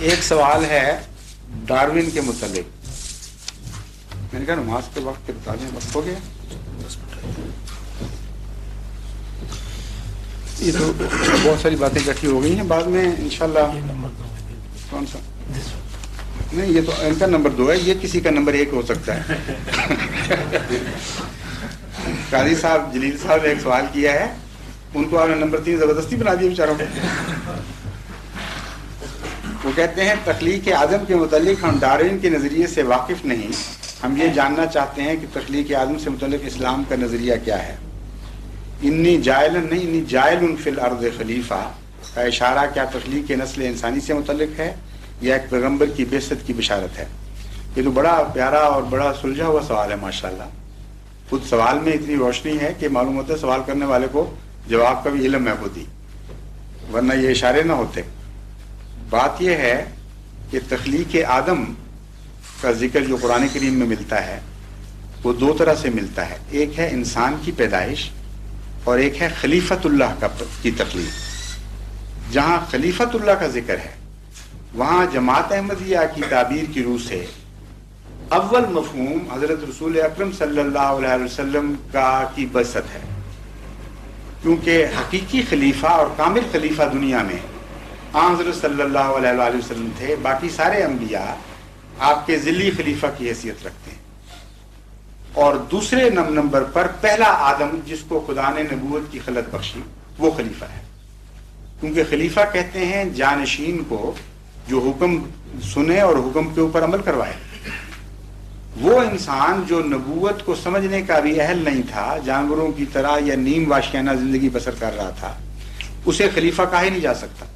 ایک سوال ہے ڈارون کے متعلق. میں نے کہا نماز کے وقت کے بتا دیں. وقت ہو گیا. یہ تو بہت ساری باتیں اکٹھی ہو گئی ہیں. بعد میں انشاءاللہ. کون سا؟ نہیں، یہ تو ان کا نمبر 2 ہے. یہ کسی کا نمبر 1 ہو سکتا ہے. قاضی صاحب جلیل صاحب نے ایک سوال کیا ہے، ان کو آپ نے نمبر 3 زبردستی بنا دیا بیچاروں کو. وہ کہتے ہیں تخلیق آدم کے متعلق ہم ڈارون کے نظریے سے واقف نہیں. ہم یہ جاننا چاہتے ہیں کہ تخلیق آدم سے متعلق اسلام کا نظریہ کیا ہے. انی جائلن نہیں، انی جائل فی الارض خلیفہ کا اشارہ کیا تخلیق نسل انسانی سے متعلق ہے یا ایک پیغمبر کی بعثت کی بشارت ہے؟ یہ تو بڑا پیارا اور بڑا سلجھا ہوا سوال ہے. ماشاءاللہ خود سوال میں اتنی روشنی ہے کہ معلوم ہوتا ہے سوال کرنے والے کو جواب کا بھی علم ہے خود ہی، ورنہ یہ اشارے نہ ہوتے. بات یہ ہے کہ تخلیق آدم کا ذکر جو قرآن کریم میں ملتا ہے وہ 2 طرح سے ملتا ہے. ایک ہے انسان کی پیدائش اور ایک ہے خلیفت اللہ کی تخلیق. جہاں خلیفت اللہ کا ذکر ہے وہاں جماعت احمدیہ کی تعبیر کی روح سے اول مفہوم حضرت رسول اکرم صلی اللہ علیہ وسلم کی بعثت ہے، کیونکہ حقیقی خلیفہ اور کامل خلیفہ دنیا میں حضرت صلی اللہ علیہ وآلہ وسلم تھے. باقی سارے انبیاء آپ کے ذلی خلیفہ کی حیثیت رکھتے ہیں. اور دوسرے نمبر پر پہلا آدم جس کو خدا نے نبوت کی خلت بخشی وہ خلیفہ ہے، کیونکہ خلیفہ کہتے ہیں جانشین کو جو حکم سنے اور حکم کے اوپر عمل کروائے. وہ انسان جو نبوت کو سمجھنے کا بھی اہل نہیں تھا، جانوروں کی طرح یا نیم واشیانہ زندگی بسر کر رہا تھا، اسے خلیفہ کہا ہی نہیں جا سکتا.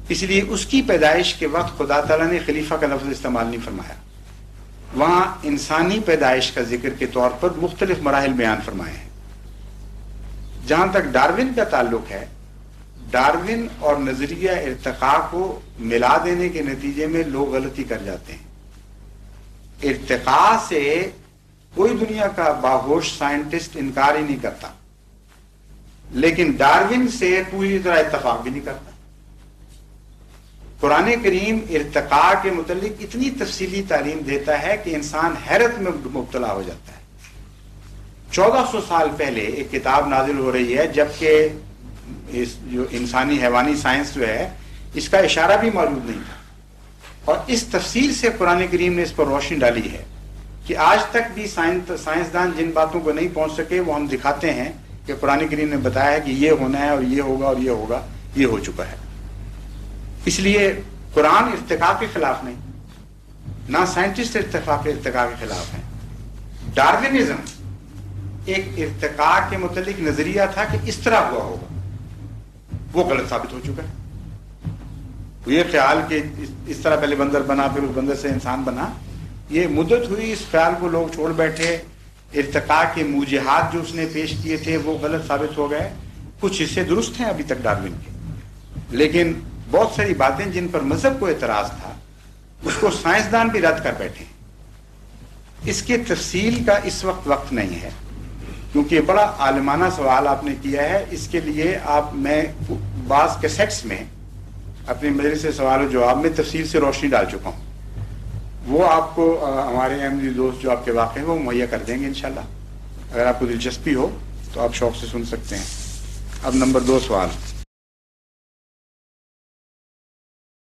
اس لیے اس کی پیدائش کے وقت خدا تعالیٰ نے خلیفہ کا لفظ استعمال نہیں فرمایا. وہاں انسانی پیدائش کا ذکر کے طور پر مختلف مراحل بیان فرمائے ہیں. جہاں تک ڈارون کا تعلق ہے، ڈارون اور نظریہ ارتقاء کو ملا دینے کے نتیجے میں لوگ غلطی کر جاتے ہیں. ارتقاء سے کوئی دنیا کا باہوش سائنٹسٹ انکار ہی نہیں کرتا، لیکن ڈارون سے پوری طرح اتفاق بھی نہیں کرتا. قرآن کریم ارتقاء کے متعلق اتنی تفصیلی تعلیم دیتا ہے کہ انسان حیرت میں مبتلا ہو جاتا ہے. 1400 سال پہلے ایک کتاب نازل ہو رہی ہے، جبکہ جو انسانی حیوانی سائنس جو ہے اس کا اشارہ بھی موجود نہیں تھا. اور اس تفصیل سے قرآن کریم نے اس پر روشنی ڈالی ہے کہ آج تک بھی سائنسدان جن باتوں کو نہیں پہنچ سکے وہ ہم دکھاتے ہیں کہ قرآن کریم نے بتایا ہے کہ یہ ہونا ہے اور یہ ہوگا اور یہ ہوگا، یہ ہو چکا ہے. اس لیے قرآن ارتقاء کے خلاف نہیں، نہ سائنٹسٹ ارتقاء کے خلاف ہیں. ڈارونزم ایک ارتقاء کے متعلق نظریہ تھا کہ اس طرح ہوا ہوگا، وہ غلط ثابت ہو چکا ہے. یہ خیال کہ اس طرح پہلے بندر بنا پھر اس بندر سے انسان بنا، یہ مدت ہوئی، اس خیال کو لوگ چھوڑ بیٹھے. ارتقاء کے موجہات جو اس نے پیش کیے تھے وہ غلط ثابت ہو گئے. کچھ حصے درست ہیں ابھی تک ڈارون کے، لیکن بہت ساری باتیں جن پر مذہب کو اعتراض تھا اس کو سائنسدان بھی رد کر بیٹھے. اس کے تفصیل کا اس وقت نہیں ہے، کیونکہ بڑا عالمانہ سوال آپ نے کیا ہے. اس کے لیے میں بعض کیسٹس میں اپنے مجلس سوال و جواب میں تفصیل سے روشنی ڈال چکا ہوں. وہ آپ کو ہمارے احمدی دوست جو آپ کے واقع ہیں وہ مہیا کر دیں گے انشاءاللہ. اگر آپ کو دلچسپی ہو تو آپ شوق سے سن سکتے ہیں. اب نمبر 2 سوال.